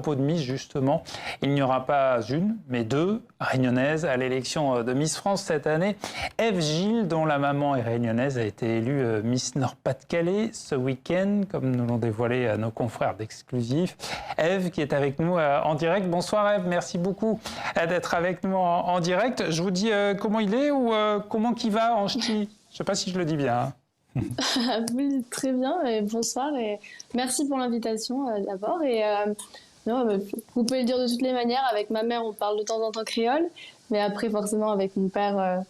Peau de Miss, justement, il n'y aura pas une, mais deux réunionnaises à l'élection de Miss France cette année. Ève Gilles, dont la maman est réunionnaise, a été élue Miss Nord-Pas-de-Calais ce week-end, comme nous l'ont dévoilé nos confrères d'Exclusif. Ève qui est avec nous en direct. Bonsoir Ève, merci beaucoup d'être avec nous en direct. Je vous dis comment il est ou comment qu'il va en ch'ti. Je ne sais pas si je le dis bien. Vous le dites très bien, et bonsoir et merci pour l'invitation d'abord. Non, vous pouvez le dire de toutes les manières. Avec ma mère, on parle de temps en temps créole, mais après, forcément, avec mon père,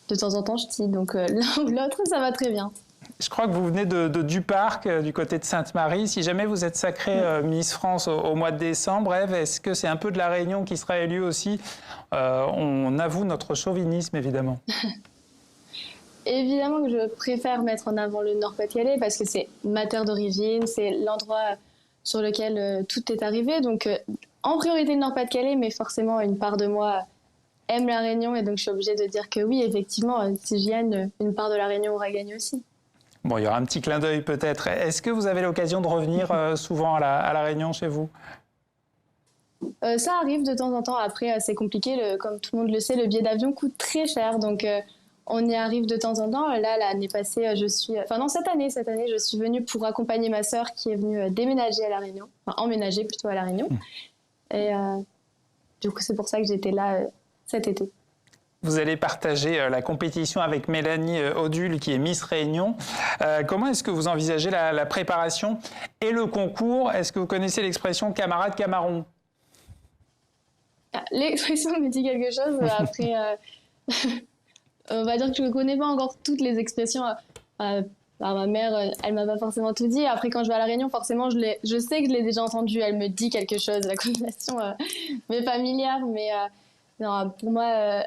de temps en temps, ch'ti. Donc l'un ou l'autre, ça va très bien. Je crois que vous venez du Parc, du côté de Sainte-Marie. Si jamais vous êtes sacrée Miss France au mois de décembre, Ève, est-ce que c'est un peu de la Réunion qui sera élue aussi? On avoue notre chauvinisme, évidemment. Évidemment que je préfère mettre en avant le Nord-Pas-de-Calais parce que c'est ma terre d'origine, c'est l'endroit sur lequel tout est arrivé. Donc, en priorité le Nord-Pas-de-Calais, mais forcément, une part de moi aime la Réunion et donc je suis obligée de dire que oui, effectivement, si j'y gagne, une part de la Réunion aura gagné aussi. Bon, il y aura un petit clin d'œil peut-être. Est-ce que vous avez l'occasion de revenir souvent à la Réunion chez vous? Ça arrive de temps en temps. Après, c'est compliqué. Comme tout le monde le sait, le billet d'avion coûte très cher. Donc, on y arrive de temps en temps. Là, l'année passée, cette année, je suis venue pour accompagner ma sœur qui est venue déménager à La Réunion. Enfin, emménager plutôt à La Réunion. Et du coup, c'est pour ça que j'étais là cet été. Vous allez partager la compétition avec Mélanie Odule, qui est Miss Réunion. Comment est-ce que vous envisagez la préparation et le concours? Est-ce que vous connaissez l'expression camarade camaron? L'expression me dit quelque chose. Après, on va dire que je ne connais pas encore toutes les expressions. Ma mère, elle m'a pas forcément tout dit. Après, quand je vais à La Réunion, forcément, je sais que je l'ai déjà entendu. Elle me dit quelque chose. La conversation m'est familière. Mais non, pour moi,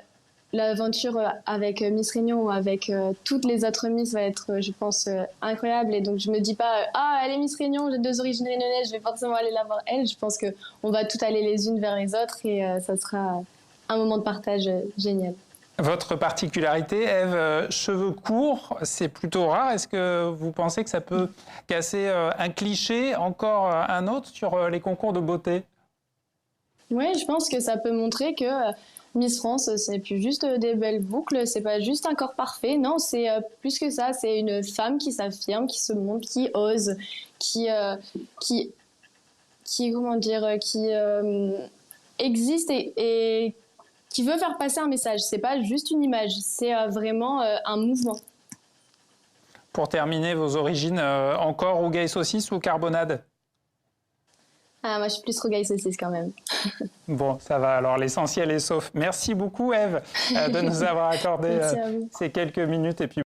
l'aventure avec Miss Réunion ou avec toutes les autres Miss va être, je pense, incroyable. Et donc, je me dis pas, elle est Miss Réunion, j'ai deux origines réunionnaises, je vais forcément aller la voir elle. Je pense qu'on va toutes aller les unes vers les autres et ça sera un moment de partage génial. Votre particularité, Ève, cheveux courts, c'est plutôt rare. Est-ce que vous pensez que ça peut casser un cliché, encore un autre, sur les concours de beauté? Oui, je pense que ça peut montrer que Miss France, c'est plus juste des belles boucles, c'est pas juste un corps parfait. Non, c'est plus que ça. C'est une femme qui s'affirme, qui se montre, qui ose, qui existe et qui veut faire passer un message. C'est pas juste une image, c'est vraiment un mouvement. Pour terminer, vos origines, encore rougail saucisse ou carbonade? Moi, je suis plus rougail saucisse quand même. Bon, ça va. Alors, l'essentiel est sauf. Merci beaucoup, Ève, de nous avoir accordé ces quelques minutes. Et puis